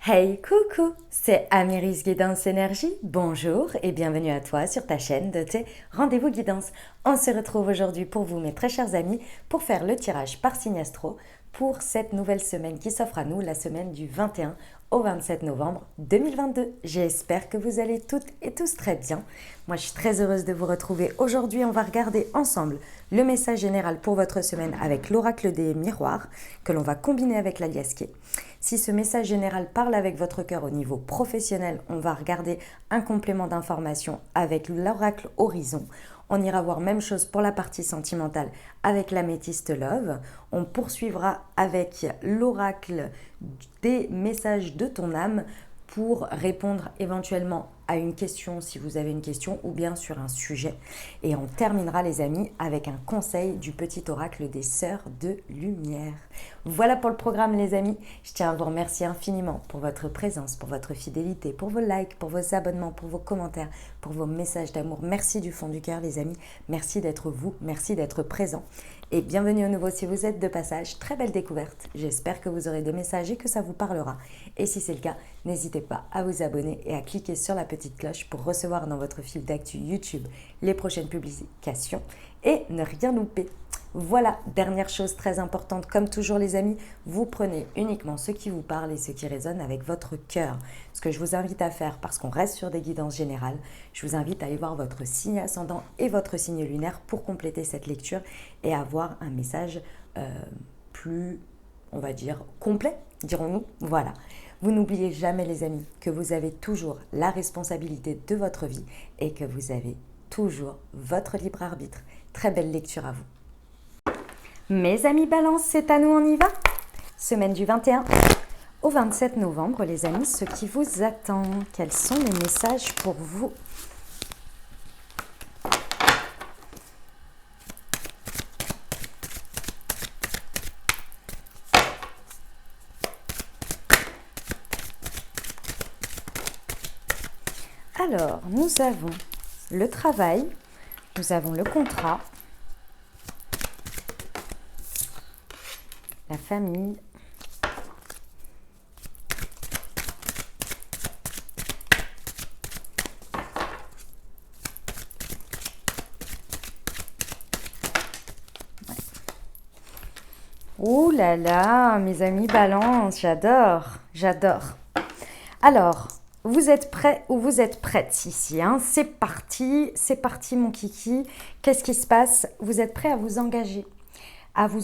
Hey, coucou, c'est Amiris Guidance Énergie. Bonjour et bienvenue à toi sur ta chaîne de tes rendez-vous guidance. On se retrouve aujourd'hui pour vous, mes très chers amis, pour faire le tirage par signe astro pour cette nouvelle semaine qui s'offre à nous, la semaine du 21 au 27 novembre 2022. J'espère que vous allez toutes et tous très bien. Moi, je suis très heureuse de vous retrouver. Aujourd'hui, on va regarder ensemble le message général pour votre semaine avec l'oracle des miroirs que l'on va combiner avec l'aliasqué. Si ce message général parle avec votre cœur au niveau professionnel, on va regarder un complément d'information avec l'oracle Horizon. On ira voir même chose pour la partie sentimentale avec l'améthyste Love. On poursuivra avec l'oracle des messages de ton âme pour répondre éventuellement à une question si vous avez une question ou bien sur un sujet. Et on terminera les amis avec un conseil du petit oracle des sœurs de lumière. Voilà pour le programme les amis. Je tiens à vous remercier infiniment pour votre présence, pour votre fidélité, pour vos likes, pour vos abonnements, pour vos commentaires, pour vos messages d'amour. Merci du fond du cœur les amis. Merci d'être vous, merci d'être présent. Et bienvenue au nouveau si vous êtes de passage. Très belle découverte. J'espère que vous aurez des messages et que ça vous parlera. Et si c'est le cas, n'hésitez pas à vous abonner et à cliquer sur la petite cloche pour recevoir dans votre fil d'actu YouTube les prochaines publications et ne rien louper. Voilà, dernière chose très importante, comme toujours les amis, vous prenez uniquement ce qui vous parle et ce qui résonne avec votre cœur. Ce que je vous invite à faire, parce qu'on reste sur des guidances générales, je vous invite à aller voir votre signe ascendant et votre signe lunaire pour compléter cette lecture et avoir un message plus, on va dire, complet, dirons-nous. Voilà. Vous n'oubliez jamais les amis que vous avez toujours la responsabilité de votre vie et que vous avez toujours votre libre arbitre. Très belle lecture à vous. Mes amis Balance, c'est à nous, on y va. Semaine du 21 au 27 novembre, les amis, ce qui vous attend. Quels sont les messages pour vous? Alors, nous avons le travail, nous avons le contrat, la famille, ouh là là, mes amis Balance, j'adore, j'adore. Alors, vous êtes prêts ou vous êtes prêtes ici, hein? C'est parti mon kiki. Qu'est-ce qui se passe? Vous êtes prêts à vous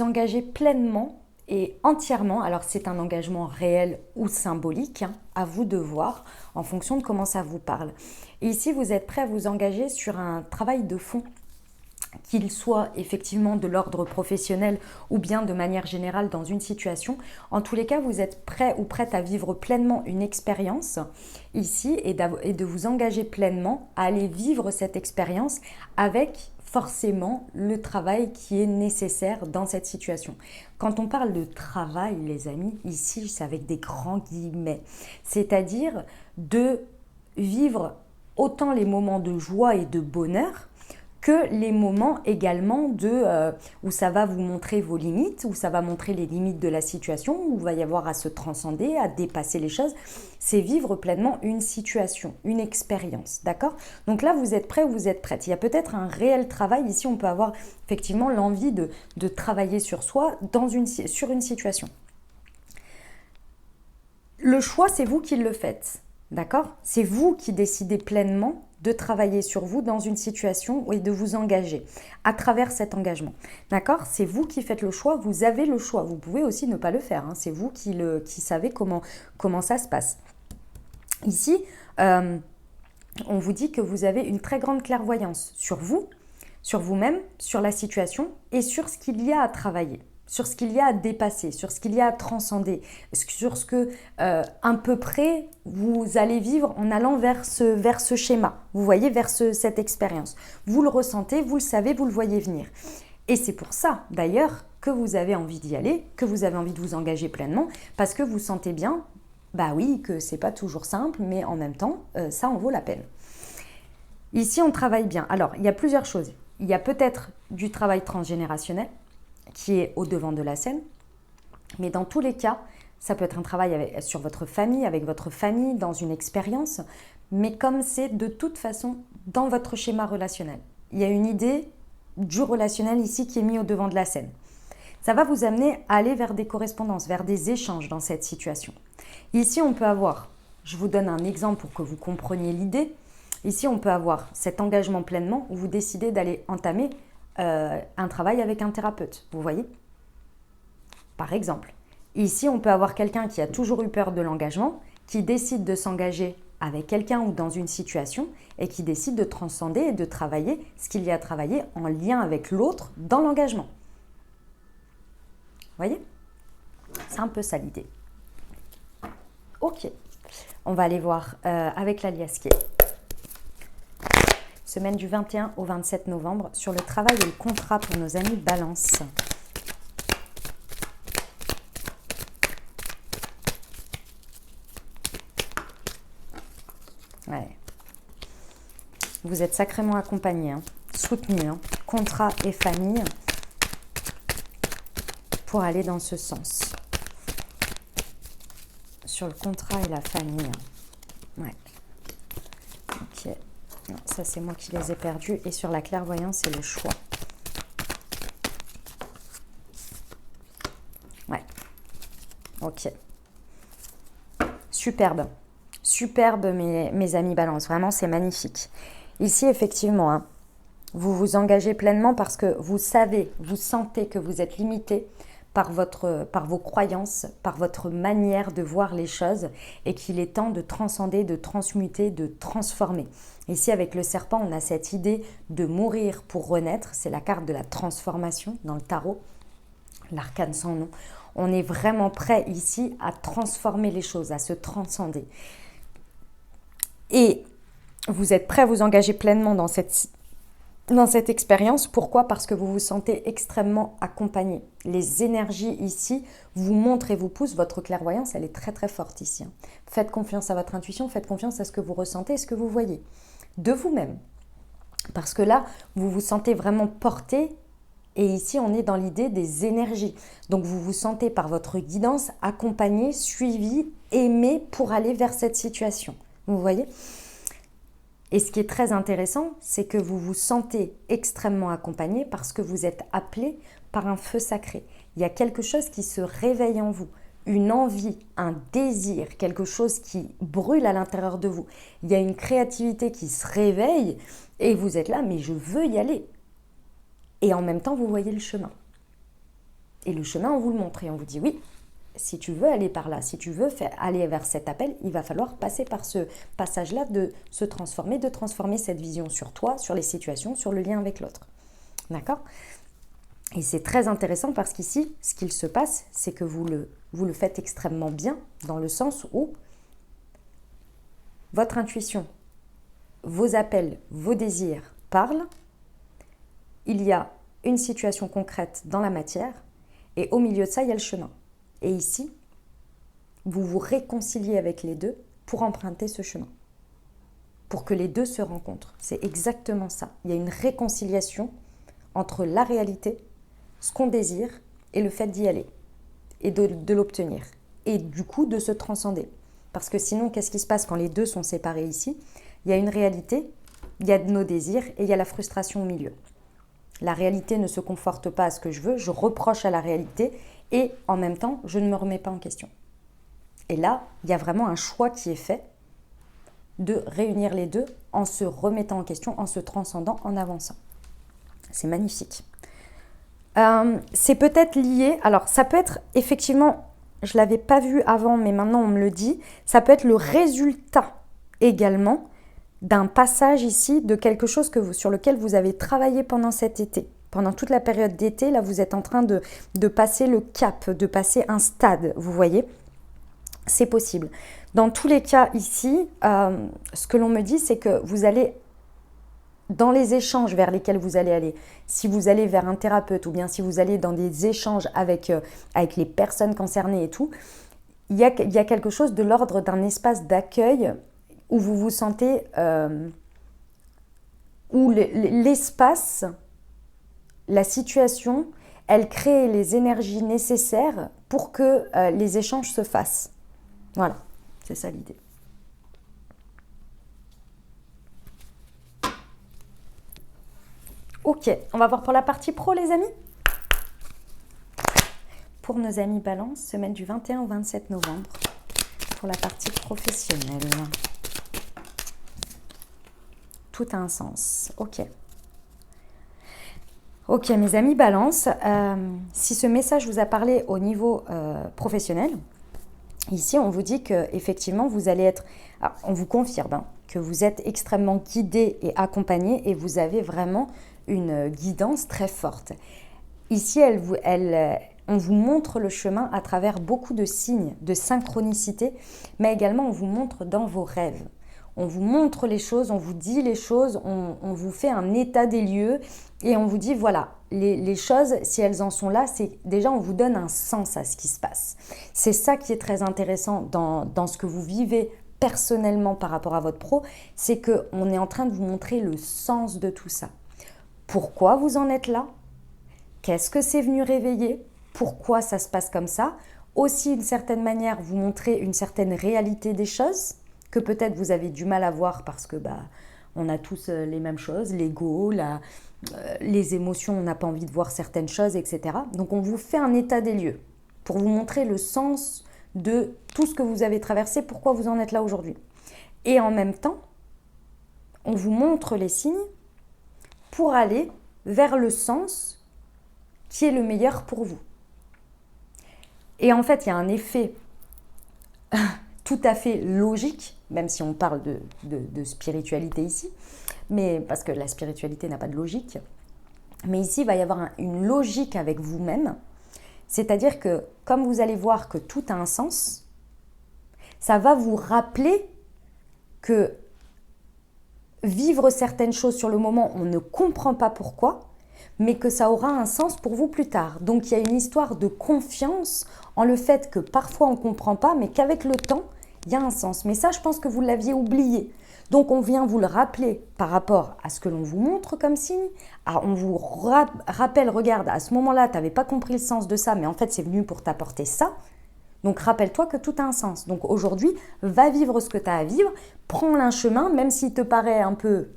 engager pleinement et entièrement. Alors, c'est un engagement réel ou symbolique, hein, à vous de voir en fonction de comment ça vous parle. Et ici, vous êtes prêts à vous engager sur un travail de fond, qu'il soit effectivement de l'ordre professionnel ou bien de manière générale dans une situation. En tous les cas, vous êtes prêt ou prête à vivre pleinement une expérience ici et de vous engager pleinement à aller vivre cette expérience avec forcément le travail qui est nécessaire dans cette situation. Quand on parle de travail, les amis, ici, c'est avec des grands guillemets. C'est-à-dire de vivre autant les moments de joie et de bonheur que les moments également où ça va vous montrer vos limites, où ça va montrer les limites de la situation, où il va y avoir à se transcender, à dépasser les choses. C'est vivre pleinement une situation, une expérience, d'accord? Donc là, vous êtes prêts ou vous êtes prête. Il y a peut-être un réel travail. Ici, on peut avoir effectivement l'envie de travailler sur soi sur une situation. Le choix, c'est vous qui le faites, d'accord? C'est vous qui décidez pleinement de travailler sur vous dans une situation et de vous engager à travers cet engagement. D'accord? C'est vous qui faites le choix, vous avez le choix. Vous pouvez aussi ne pas le faire, hein. C'est vous qui savez comment ça se passe. Ici, on vous dit que vous avez une très grande clairvoyance sur vous, sur vous-même, sur la situation et sur ce qu'il y a à travailler, sur ce qu'il y a à dépasser, sur ce qu'il y a à transcender, sur ce que à peu près vous allez vivre en allant vers ce schéma, vous voyez, vers cette expérience. Vous le ressentez, vous le savez, vous le voyez venir. Et c'est pour ça d'ailleurs que vous avez envie d'y aller, que vous avez envie de vous engager pleinement, parce que vous sentez bien, bah oui, que c'est pas toujours simple, mais en même temps, ça en vaut la peine. Ici, on travaille bien. Alors, il y a plusieurs choses. Il y a peut-être du travail transgénérationnel, qui est au devant de la scène. Mais dans tous les cas, Ça peut être un travail sur votre famille, avec votre famille, dans une expérience, mais comme c'est de toute façon dans votre schéma relationnel. Il y a une idée du relationnel ici qui est mise au devant de la scène. Ça va vous amener à aller vers des correspondances, vers des échanges dans cette situation. Ici, on peut avoir, je vous donne un exemple pour que vous compreniez l'idée. Ici, on peut avoir cet engagement pleinement où vous décidez d'aller entamer un travail avec un thérapeute, vous voyez ? Par exemple, ici, on peut avoir quelqu'un qui a toujours eu peur de l'engagement, qui décide de s'engager avec quelqu'un ou dans une situation et qui décide de transcender et de travailler ce qu'il y a à travailler en lien avec l'autre dans l'engagement. Vous voyez ? C'est un peu ça l'idée. Ok, on va aller voir avec l'alias qui est semaine du 21 au 27 novembre sur le travail et le contrat pour nos amis Balance. Ouais. Vous êtes sacrément accompagnés, hein, soutenus, hein, contrat et famille, pour aller dans ce sens. Sur le contrat et la famille. Ouais. Ok. Non, ça, c'est moi qui les ai perdus. Et sur la clairvoyance et le choix. Ouais. Ok. Superbe. Superbe, mes amis Balance. Vraiment, c'est magnifique. Ici, effectivement, hein, vous vous engagez pleinement parce que vous savez, vous sentez que vous êtes limité par vos croyances, par votre manière de voir les choses et qu'il est temps de transcender, de transmuter, de transformer. Ici, avec le serpent, on a cette idée de mourir pour renaître. C'est la carte de la transformation dans le tarot, l'arcane sans nom. On est vraiment prêt ici à transformer les choses, à se transcender. Et vous êtes prêt à vous engager pleinement dans cette expérience. Pourquoi ? Parce que vous vous sentez extrêmement accompagné. Les énergies ici vous montrent et vous poussent. Votre clairvoyance, elle est très très forte ici. Hein. Faites confiance à votre intuition, faites confiance à ce que vous ressentez et ce que vous voyez de vous-même. Parce que là, vous vous sentez vraiment porté. Et ici, on est dans l'idée des énergies. Donc, vous vous sentez par votre guidance accompagné, suivi, aimé pour aller vers cette situation. Vous voyez ? Et ce qui est très intéressant, c'est que vous vous sentez extrêmement accompagné parce que vous êtes appelé par un feu sacré. Il y a quelque chose qui se réveille en vous, une envie, un désir, quelque chose qui brûle à l'intérieur de vous. Il y a une créativité qui se réveille et vous êtes là, mais je veux y aller. Et en même temps, vous voyez le chemin. Et le chemin, on vous le montre et on vous dit oui. Si tu veux aller par là, si tu veux aller vers cet appel, il va falloir passer par ce passage-là de se transformer, de transformer cette vision sur toi, sur les situations, sur le lien avec l'autre. D'accord ? Et c'est très intéressant parce qu'ici, ce qu'il se passe, c'est que vous le faites extrêmement bien dans le sens où votre intuition, vos appels, vos désirs parlent. Il y a une situation concrète dans la matière et au milieu de ça, il y a le chemin. Et ici, vous vous réconciliez avec les deux pour emprunter ce chemin. Pour que les deux se rencontrent. C'est exactement ça. Il y a une réconciliation entre la réalité, ce qu'on désire et le fait d'y aller. Et de l'obtenir. Et du coup, de se transcender. Parce que sinon, qu'est-ce qui se passe quand les deux sont séparés ici ? Il y a une réalité, il y a nos désirs et il y a la frustration au milieu. La réalité ne se conforte pas à ce que je veux, je reproche à la réalité et en même temps, je ne me remets pas en question. Et là, il y a vraiment un choix qui est fait de réunir les deux en se remettant en question, en se transcendant, en avançant. C'est magnifique. C'est peut-être lié, alors ça peut être effectivement, je ne l'avais pas vu avant, mais maintenant on me le dit, ça peut être le résultat également d'un passage ici de quelque chose sur lequel vous avez travaillé pendant cet été. Pendant toute la période d'été, là, vous êtes en train de passer le cap, de passer un stade, vous voyez. C'est possible. Dans tous les cas ici, ce que l'on me dit, c'est que vous allez, dans les échanges vers lesquels vous allez aller, si vous allez vers un thérapeute ou bien si vous allez dans des échanges avec les personnes concernées et tout, il y a quelque chose de l'ordre d'un espace d'accueil où vous vous sentez, où l'espace, la situation, elle crée les énergies nécessaires pour que les échanges se fassent. Voilà, c'est ça l'idée. Ok, on va voir pour la partie pro les amis. Pour nos amis Balance, semaine du 21 au 27 novembre, pour la partie professionnelle. Tout a un sens, ok. Ok mes amis Balance, si ce message vous a parlé au niveau professionnel, ici on vous dit qu'effectivement vous allez être, alors, on vous confirme que vous êtes extrêmement guidé et accompagné et vous avez vraiment une guidance très forte. Ici on vous montre le chemin à travers beaucoup de signes, de synchronicité, mais également on vous montre dans vos rêves. On vous montre les choses, on vous dit les choses, on vous fait un état des lieux et on vous dit voilà, les choses, si elles en sont là, c'est déjà on vous donne un sens à ce qui se passe. C'est ça qui est très intéressant dans ce que vous vivez personnellement par rapport à votre pro, c'est qu'on est en train de vous montrer le sens de tout ça. Pourquoi vous en êtes là? Qu'est-ce que c'est venu réveiller? Pourquoi ça se passe comme ça? Aussi, d'une certaine manière, vous montrer une certaine réalité des choses que peut-être vous avez du mal à voir parce que on a tous les mêmes choses, l'ego, les émotions, on n'a pas envie de voir certaines choses, etc. Donc on vous fait un état des lieux pour vous montrer le sens de tout ce que vous avez traversé, pourquoi vous en êtes là aujourd'hui. Et en même temps, on vous montre les signes pour aller vers le sens qui est le meilleur pour vous. Et en fait, il y a un effet tout à fait logique, même si on parle de spiritualité ici, mais parce que la spiritualité n'a pas de logique. Mais ici, il va y avoir une logique avec vous-même, c'est-à-dire que comme vous allez voir que tout a un sens, ça va vous rappeler que vivre certaines choses sur le moment, on ne comprend pas pourquoi, mais que ça aura un sens pour vous plus tard. Donc il y a une histoire de confiance en le fait que parfois on ne comprend pas, mais qu'avec le temps, il y a un sens. Mais ça, je pense que vous l'aviez oublié. Donc on vient vous le rappeler par rapport à ce que l'on vous montre comme signe. On vous rappelle, regarde, à ce moment-là, tu n'avais pas compris le sens de ça, mais en fait c'est venu pour t'apporter ça. Donc rappelle-toi que tout a un sens. Donc aujourd'hui, va vivre ce que tu as à vivre, prends un chemin, même s'il te paraît un peu...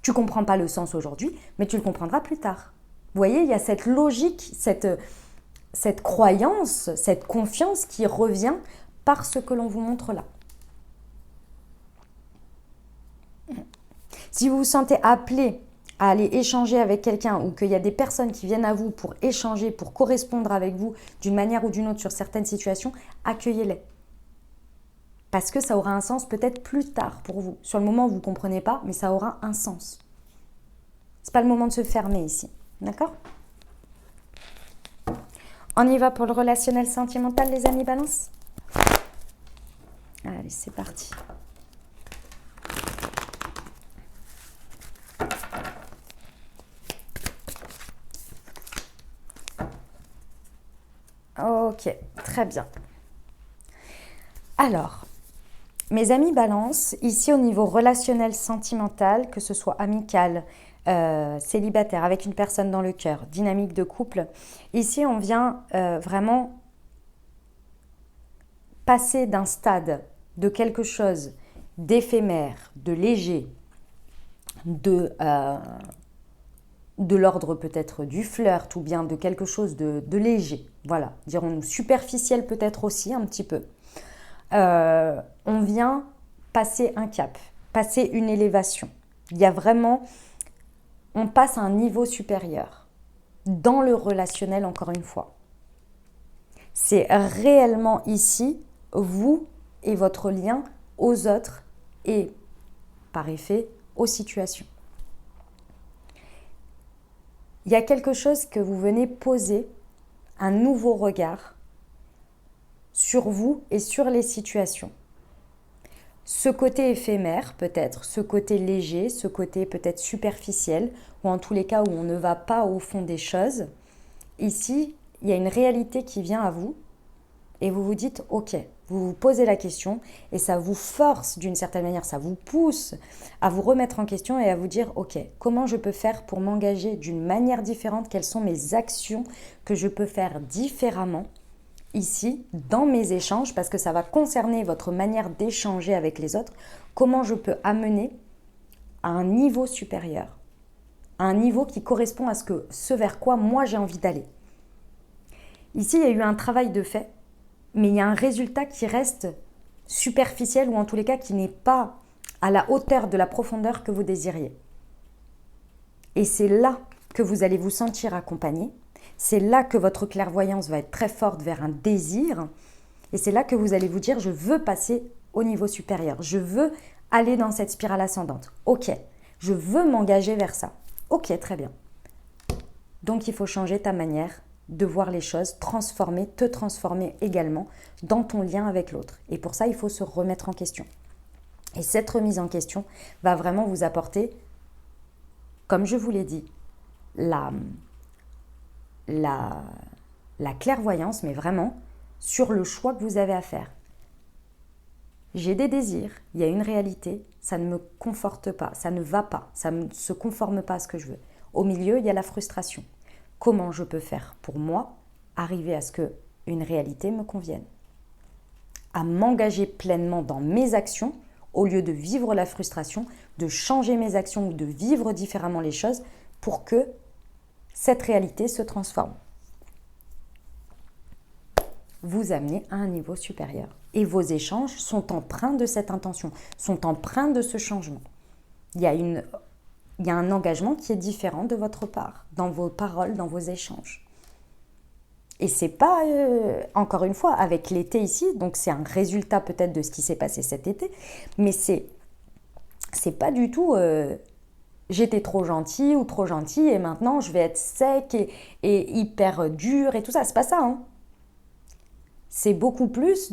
Tu ne comprends pas le sens aujourd'hui, mais tu le comprendras plus tard. Vous voyez, il y a cette logique, cette croyance, cette confiance qui revient par ce que l'on vous montre là. Si vous vous sentez appelé à aller échanger avec quelqu'un ou qu'il y a des personnes qui viennent à vous pour échanger, pour correspondre avec vous d'une manière ou d'une autre sur certaines situations, accueillez-les. Parce que ça aura un sens peut-être plus tard pour vous. Sur le moment, vous ne comprenez pas, mais ça aura un sens. Ce n'est pas le moment de se fermer ici. D'accord? On y va pour le relationnel sentimental, les amis Balance? Allez, c'est parti. Ok, très bien. Alors, mes amis Balance, ici au niveau relationnel sentimental, que ce soit amical, célibataire, avec une personne dans le cœur, dynamique de couple, ici on vient vraiment passer d'un stade de quelque chose d'éphémère, de léger, de l'ordre peut-être du flirt ou bien de quelque chose de léger, voilà, dirons-nous superficiel peut-être aussi un petit peu. On vient passer un cap, passer une élévation. Il y a vraiment, on passe à un niveau supérieur dans le relationnel encore une fois. C'est réellement ici, vous et votre lien aux autres et par effet aux situations. Il y a quelque chose que vous venez poser, un nouveau regard sur vous et sur les situations. Ce côté éphémère peut-être, ce côté léger, ce côté peut-être superficiel, ou en tous les cas où on ne va pas au fond des choses, ici, il y a une réalité qui vient à vous et vous vous dites « Ok ». Vous vous posez la question et ça vous force d'une certaine manière, ça vous pousse à vous remettre en question et à vous dire « Ok, comment je peux faire pour m'engager d'une manière différente? Quelles sont mes actions que je peux faire différemment ici, dans mes échanges, parce que ça va concerner votre manière d'échanger avec les autres, comment je peux amener à un niveau supérieur, à un niveau qui correspond à ce vers quoi moi j'ai envie d'aller. Ici, il y a eu un travail de fait, mais il y a un résultat qui reste superficiel ou en tous les cas qui n'est pas à la hauteur de la profondeur que vous désiriez. Et c'est là que vous allez vous sentir accompagné, c'est là que votre clairvoyance va être très forte vers un désir, et c'est là que vous allez vous dire « je veux passer au niveau supérieur, je veux aller dans cette spirale ascendante. Ok, je veux m'engager vers ça. Ok, très bien. » Donc il faut changer ta manière de voir les choses, te transformer également dans ton lien avec l'autre. Et pour ça, il faut se remettre en question. Et cette remise en question va vraiment vous apporter, comme je vous l'ai dit, la clairvoyance, mais vraiment sur le choix que vous avez à faire. J'ai des désirs, il y a une réalité, ça ne me conforte pas, ça ne va pas, ça ne se conforme pas à ce que je veux. Au milieu, il y a la frustration. Comment je peux faire pour moi arriver à ce qu'une réalité me convienne? À m'engager pleinement dans mes actions au lieu de vivre la frustration, de changer mes actions ou de vivre différemment les choses pour que cette réalité se transforme. Vous amenez à un niveau supérieur. Et vos échanges sont empreints de cette intention, sont empreints de ce changement. Il y a un engagement qui est différent de votre part, dans vos paroles, dans vos échanges. Et c'est pas, encore une fois, avec l'été ici, donc c'est un résultat peut-être de ce qui s'est passé cet été, mais c'est pas du tout j'étais trop gentil ou trop gentil et maintenant je vais être sec et hyper dur et tout ça, c'est pas ça, hein. C'est beaucoup plus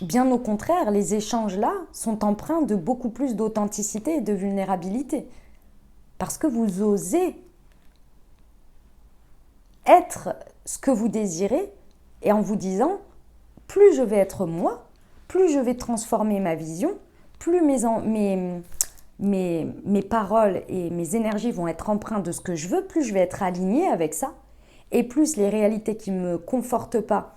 bien au contraire, les échanges là sont empreints de beaucoup plus d'authenticité et de vulnérabilité. Parce que vous osez être ce que vous désirez et en vous disant, plus je vais être moi, plus je vais transformer ma vision, plus mes paroles et mes énergies vont être empreintes de ce que je veux, plus je vais être alignée avec ça. Et plus les réalités qui ne me confortent pas,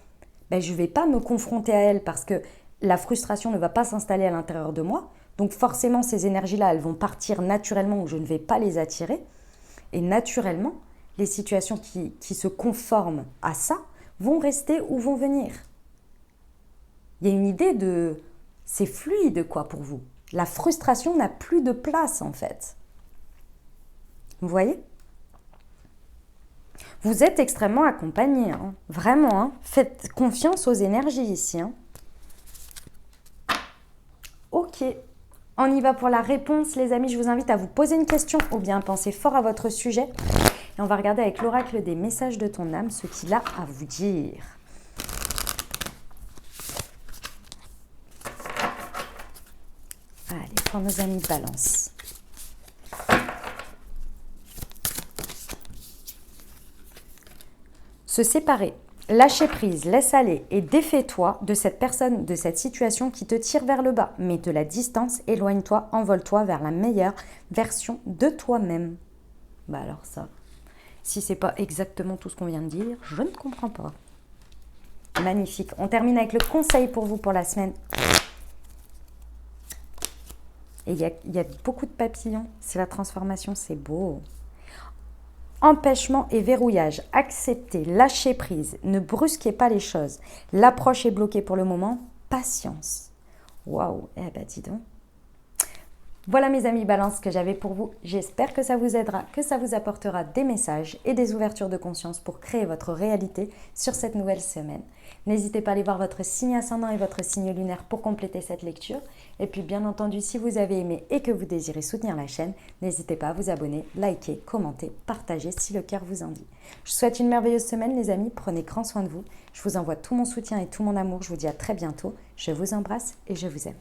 je ne vais pas me confronter à elles parce que la frustration ne va pas s'installer à l'intérieur de moi. Donc forcément, ces énergies-là, elles vont partir naturellement ou je ne vais pas les attirer. Et naturellement, les situations qui se conforment à ça vont rester ou vont venir. Il y a une idée de... C'est fluide quoi pour vous. La frustration n'a plus de place en fait. Vous voyez ? Vous êtes extrêmement accompagné, hein. Vraiment. Hein. Faites confiance aux énergies ici. Hein. Ok, on y va pour la réponse, les amis. Je vous invite à vous poser une question ou bien penser fort à votre sujet. Et on va regarder avec l'oracle des messages de ton âme ce qu'il a à vous dire. Allez, pour nos amis de Balance. Se séparer, lâcher prise, laisse aller et défais-toi de cette personne, de cette situation qui te tire vers le bas. Mets de la distance, éloigne-toi, envole-toi vers la meilleure version de toi-même. Alors ça, si c'est pas exactement tout ce qu'on vient de dire, je ne comprends pas. Magnifique. On termine avec le conseil pour vous pour la semaine. Et il y a beaucoup de papillons. C'est la transformation, c'est beau. Empêchement et verrouillage. Acceptez, lâchez prise. Ne brusquez pas les choses. L'approche est bloquée pour le moment. Patience. Waouh, dis donc. Voilà mes amis Balance que j'avais pour vous. J'espère que ça vous aidera, que ça vous apportera des messages et des ouvertures de conscience pour créer votre réalité sur cette nouvelle semaine. N'hésitez pas à aller voir votre signe ascendant et votre signe lunaire pour compléter cette lecture. Et puis bien entendu, si vous avez aimé et que vous désirez soutenir la chaîne, n'hésitez pas à vous abonner, liker, commenter, partager si le cœur vous en dit. Je vous souhaite une merveilleuse semaine les amis, prenez grand soin de vous. Je vous envoie tout mon soutien et tout mon amour. Je vous dis à très bientôt. Je vous embrasse et je vous aime.